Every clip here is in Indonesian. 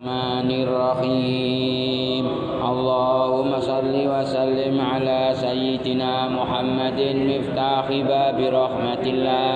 Bismillahirrahmanirrahim. Allahumma salli wa sallim ala sayyidina Muhammadin miftahi babi rahmatillah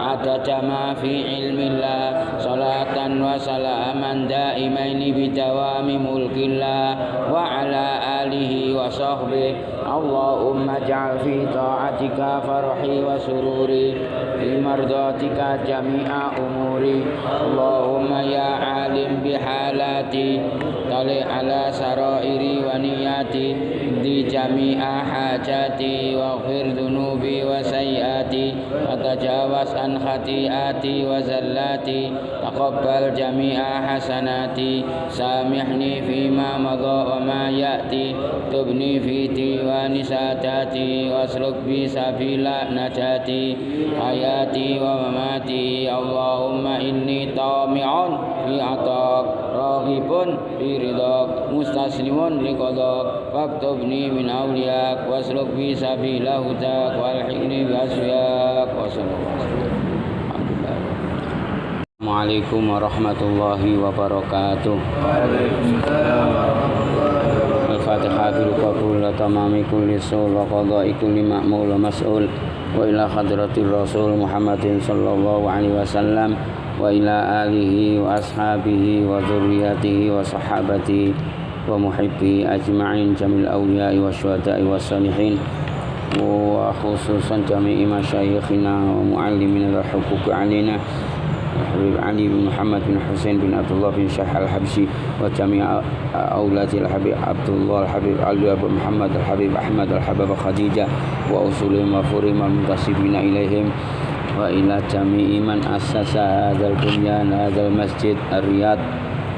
adada ma fi ilmillah salatan wa salaman daimaini bidawami mulkillah wa ala alihi wa sahbihi. Allahumma ja'al fi ta'atika farhi wa sururi fi mardatika jami'a umuri. Allahumma ya alim bihalati tali ala sarairi wa niyati di jami'a hajati wa ghfir dunubi wa sayyati wa tajawaz an khati'ati wa zallati taqabbal jami'a hasanati samihni fima madha wa ma ya'ti tubni fi diwani sadati wasluk bi sabila najati hayati wa mamati. Allahumma inni tami'un fi atak raghibun fi ridak mustaslimun liqadak faktubni min awliyak wasluk bi sabila hudak walhiqni bi asfiyak wa sallallahu. Assalamualaikum warahmatullahi wabarakatuh. Al-Fatihah bil qabul wa tamami kulli sul wa qada'i kulli ma'mul wa mas'ul wa ila hadratir rasul Muhammadin sallallahu alaihi wasallam wa ila alihi wa ashabihi wa dzurriyyatihi wa sahabatihi wa muhibbi ajma'in jamil awliya'i wa syuhada'i wa salihin wa khususan jami'i masyayikhina wa muallimina al-huquq alaina Habib Ali bin Muhammad bin Husain bin Abdullah bin Syah al-Habsyi wa jami'a auladil Habib Abdullah al-Habib Ali bin Muhammad al-Habib Ahmad al-Habib Khadijah wa usulihim wa furim al-muntasibina ilaihim wa ila jami'i man assasa hadzal bunyan hadzal masjid ar-riyad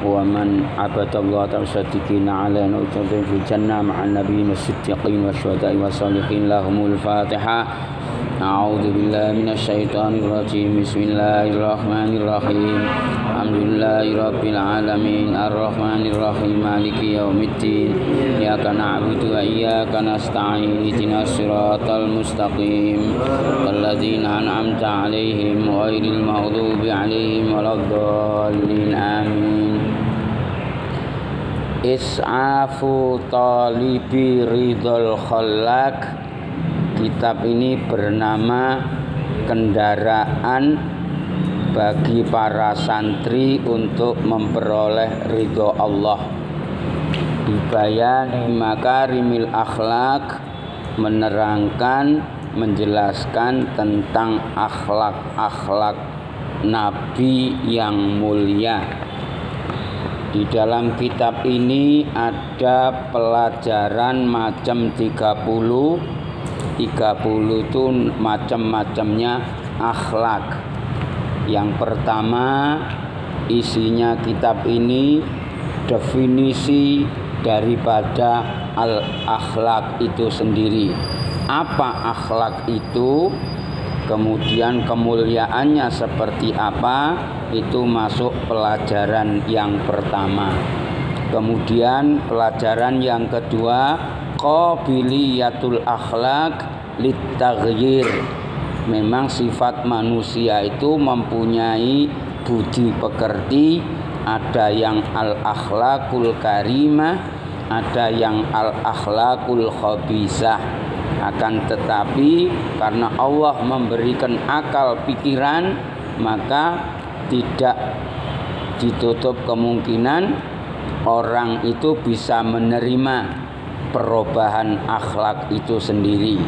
wa man abadallah ta'saddiqina ala nu'udin fil jannah ma'an nabiyyin was-siddiqin wa syuhada'i wa salihin lahumul Fatihah. A'udzu billahi minasyaitonir rajim. Bismillahirrahmanirrahim. Alhamdulillahirabbil alamin arrahmanir rahim maliki yaumiddin. Iyyaka na'budu wa iyyaka nasta'in. Ihdinas siratal mustaqim. Shalladzina an'amta 'alaihim ghairil maghdubi 'alaihim waladdallin. Amin. Is'afu talibi ridhal khallaq. Kitab ini bernama Kendaraan bagi para santri untuk memperoleh ridho Allah. Dibayani makarimil akhlak, menerangkan, menjelaskan tentang akhlak-akhlak Nabi yang mulia. Di dalam kitab ini ada pelajaran macam 30 itu macam-macamnya akhlak. Yang pertama, isinya kitab ini definisi daripada al-akhlak itu sendiri. Apa akhlak itu? Kemudian kemuliaannya seperti apa? Itu masuk pelajaran yang pertama. Kemudian pelajaran yang kedua, qabiliyatul akhlak litaghyir. Memang sifat manusia itu mempunyai budi pekerti, ada yang al-akhlakul karimah, ada yang al-akhlakul khabisah. Akan tetapi karena Allah memberikan akal pikiran, maka tidak ditutup kemungkinan orang itu bisa menerima perubahan akhlak itu sendiri,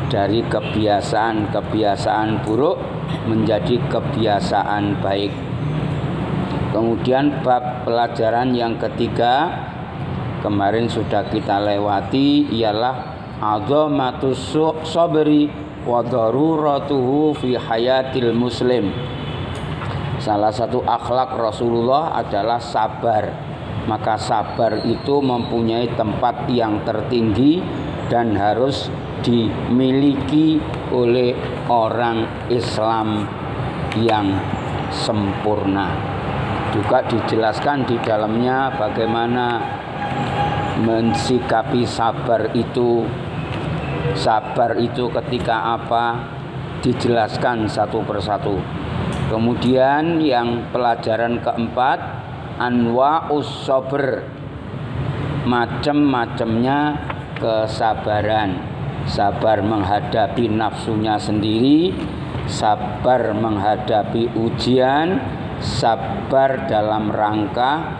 dari kebiasaan buruk menjadi kebiasaan baik. Kemudian bab pelajaran yang ketiga kemarin sudah kita lewati, ialah azamatus sabri wa daruratuhu fi hayatil muslim. Salah satu akhlak Rasulullah adalah sabar. Maka sabar itu mempunyai tempat yang tertinggi dan harus dimiliki oleh orang Islam yang sempurna. Juga dijelaskan di dalamnya bagaimana mensikapi sabar itu. Sabar itu ketika apa? Dijelaskan satu persatu. Kemudian yang pelajaran keempat, anwa'us sabr, macam-macamnya kesabaran. Sabar menghadapi nafsunya sendiri, sabar menghadapi ujian, sabar dalam rangka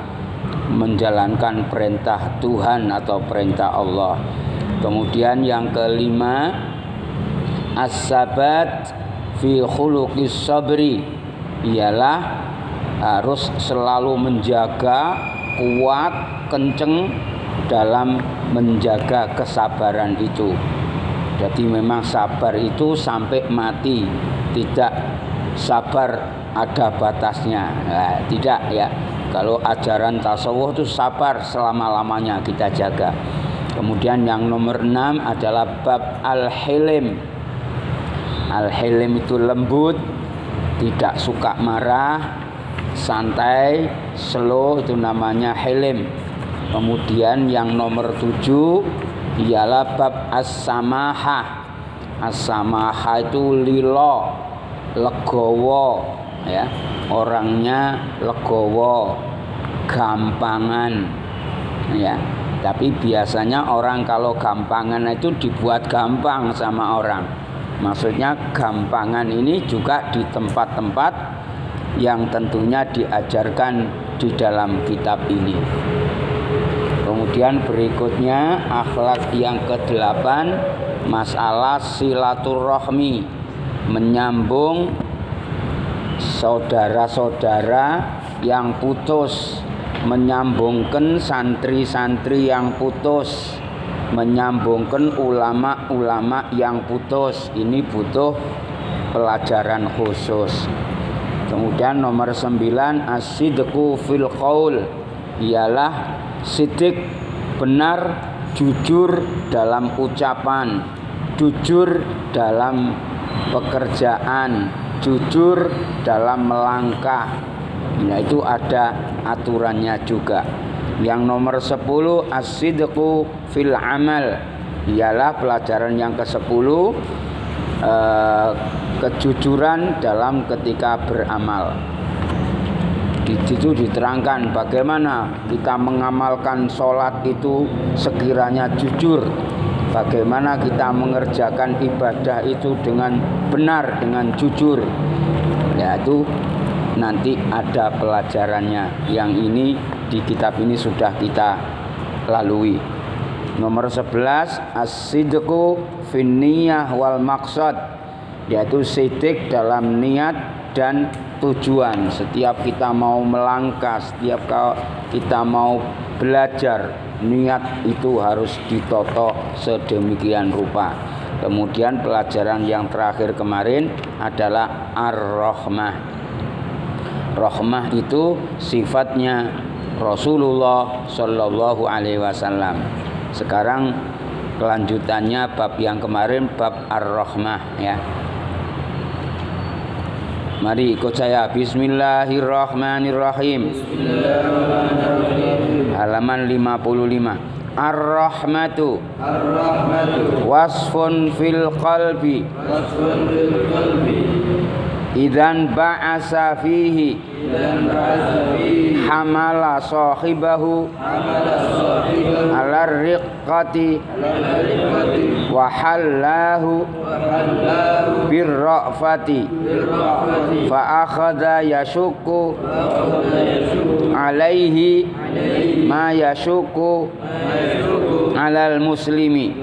menjalankan perintah Tuhan atau perintah Allah. Kemudian yang kelima, as-sabat fi khuluqis sabri, ialah harus selalu menjaga kuat, kenceng dalam menjaga kesabaran itu. Jadi memang sabar itu sampai mati, tidak sabar ada batasnya. Nah, tidak ya. Kalau ajaran tasawuf itu sabar selama-lamanya kita jaga. Kemudian yang nomor 6 adalah bab al-hilm. Al-hilm itu lembut, tidak suka marah, santai, slow, itu namanya hilm. Kemudian yang nomor 7 ialah bab as-samahah. As-samahah itu lilo, legowo ya. Orangnya legowo, gampangan ya. Tapi biasanya orang kalau gampangan itu dibuat gampang sama orang. Maksudnya gampangan ini juga di tempat-tempat yang tentunya diajarkan di dalam kitab ini. Kemudian berikutnya akhlak yang ke-8, masalah silaturahmi, menyambung saudara-saudara yang putus, menyambungkan santri-santri yang putus, menyambungkan ulama-ulama yang putus. Ini butuh pelajaran khusus. Kemudian nomor 9, as-sidqu fil qaul, ialah sidik, benar, jujur dalam ucapan, jujur dalam pekerjaan, jujur dalam melangkah. Nah, itu ada aturannya juga. Yang nomor 10, as-sidqu fil amal, ialah pelajaran yang ke-10, kejujuran dalam ketika beramal. Di situ diterangkan bagaimana kita mengamalkan sholat itu sekiranya jujur, bagaimana kita mengerjakan ibadah itu dengan benar, dengan jujur. Ya, itu nanti ada pelajarannya. Yang ini di kitab ini sudah kita lalui. Nomor 11, as-sidqu fin niyah wal maqsad, yaitu sidik dalam niat dan tujuan. Setiap kita mau melangkah, setiap kita mau belajar, niat itu harus ditoto sedemikian rupa. Kemudian pelajaran yang terakhir kemarin adalah ar-rahmah. Rahmah itu sifatnya Rasulullah Shallallahu Alaihi Wasallam. Sekarang kelanjutannya bab yang kemarin, bab ar-rahmah ya. Mari ikut saya. Bismillahirrahmanirrahim. Halaman 55. Ar-rahmatu wasfun fil qalbi idzan ba'asa fihi hamala sahibahu ala riqqati wa hallahu birra'fati fa akhadha yashukku alaihi ma yashukku alal muslimi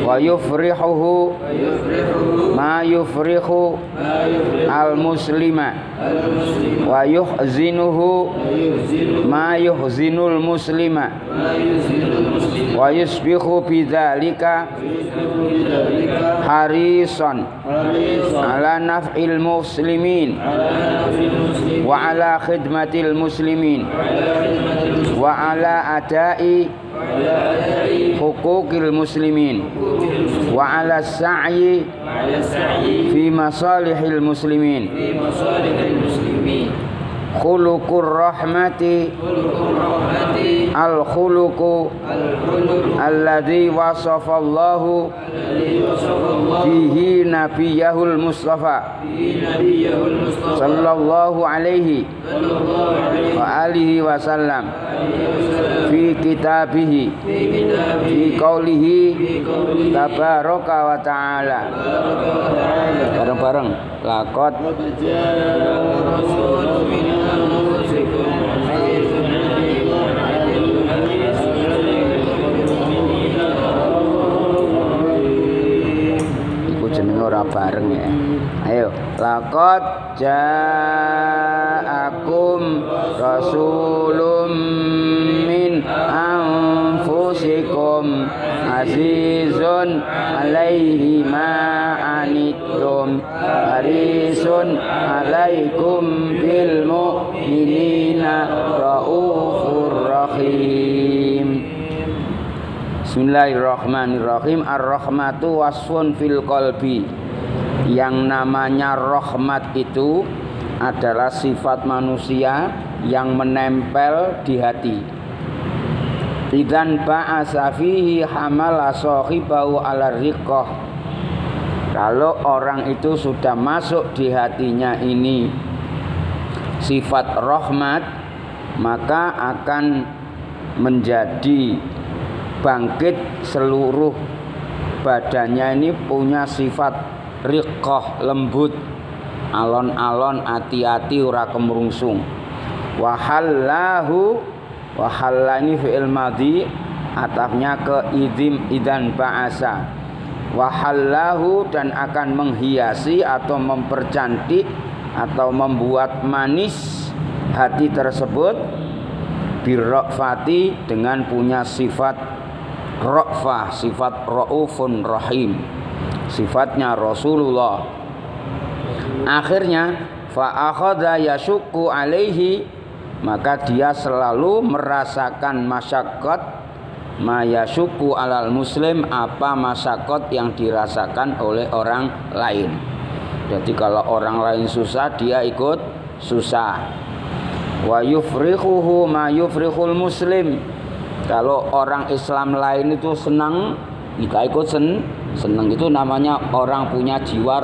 wa yufrihuhu ma yufrihu al muslima wa yuhzinuhu ma yuhzinul muslima wa yusbihu bidzalika harisan ala naf'il muslimin wa ala khidmatil muslimin wa ala adai hukukil muslimin wa ala sa'yi fi masalihil muslimin. Khuluqur rahmati al-khuluqu alladzi wasafallahu bihi nabiyahul mustafa sallallahu alaihi wa alihi wasallam fi kitabihi fi qaulihi tabaraka wa ta'ala. Bareng-bareng laqad jenenge ora bareng ya. Ayo, laqad ja'akum rasulun min anfusikum azizun 'alaihi ma anittum harisun 'alaikum bil mu'minina raufur rahim. Bismillahirrahmanirrahim. Ar-rahmatu wasfun fil qalbi. Yang namanya rahmat itu adalah sifat manusia yang menempel di hati. Idzan ba'asa fihi hamala sahibahu 'ala riqqah. Kalau orang itu sudah masuk di hatinya ini sifat rahmat, maka akan menjadi bangkit seluruh badannya ini punya sifat riqqah, lembut, alon-alon, hati-hati, ora kemrungsung. Wahallahu, wahalla ini fi'il madhi, atafnya ke idzan ba'asa. Wahallahu, dan akan menghiasi atau mempercantik atau membuat manis hati tersebut birrafati, dengan punya sifat ra'fah, sifat raufun rahim, sifatnya Rasulullah. Akhirnya fa akhadha yashukku alaihi, maka dia selalu merasakan masyaqqat ma yashukku alal muslim, apa masyaqqat yang dirasakan oleh orang lain. Jadi kalau orang lain susah, dia ikut susah. Wa yufrihuhu ma yufrihul muslim. Kalau orang Islam lain itu senang, kita ikut senang. Itu namanya orang punya jiwa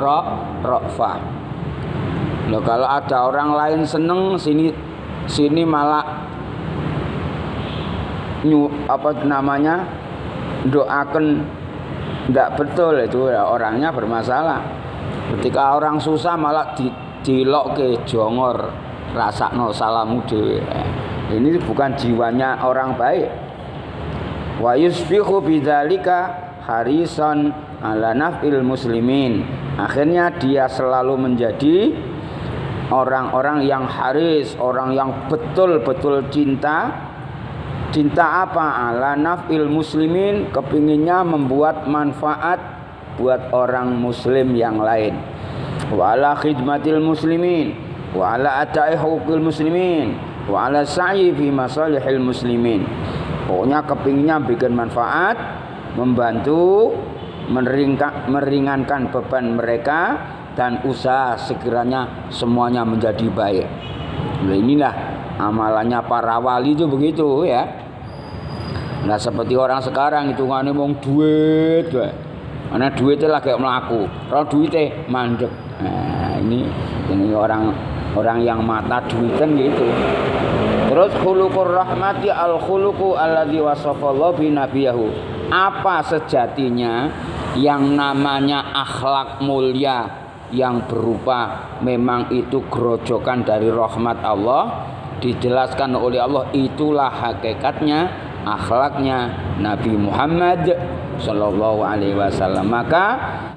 ra'fah. Loh, kalau ada orang lain senang, sini malah doakan tidak betul, itu ya, orangnya bermasalah. Ketika orang susah malah dilok ke jongor, rasakno salamu dhewe. Ini bukan jiwanya orang baik. Wa yusbihu bidzalika harisan ala naf'il muslimin. Akhirnya dia selalu menjadi orang-orang yang haris, orang yang betul-betul cinta. Cinta apa? Ala naf'il muslimin, kepinginnya membuat manfaat buat orang muslim yang lain. Wa ala khidmatil muslimin, wa ala ata'i huquqil muslimin, wa ala sa'i fi masalihil muslimin. Pokoknya kepinginnya bikin manfaat, membantu, meringankan beban mereka, dan usaha sekiranya semuanya menjadi baik. Nah, inilah amalannya para wali itu begitu ya. Nah, seperti orang sekarang hitungannya mau duit, karena duitnya lagi melaku, kalau duitnya mandek. Nah, ini orang yang mata duitan gitu. Terus khuluqur rahmati al-khuluqu alladzi wasafallahu bi nabiyahu. Apa sejatinya yang namanya akhlak mulia yang berupa memang itu gerojokan dari rahmat Allah, dijelaskan oleh Allah, itulah hakikatnya akhlaknya Nabi Muhammad sallallahu alaihi wasallam. Maka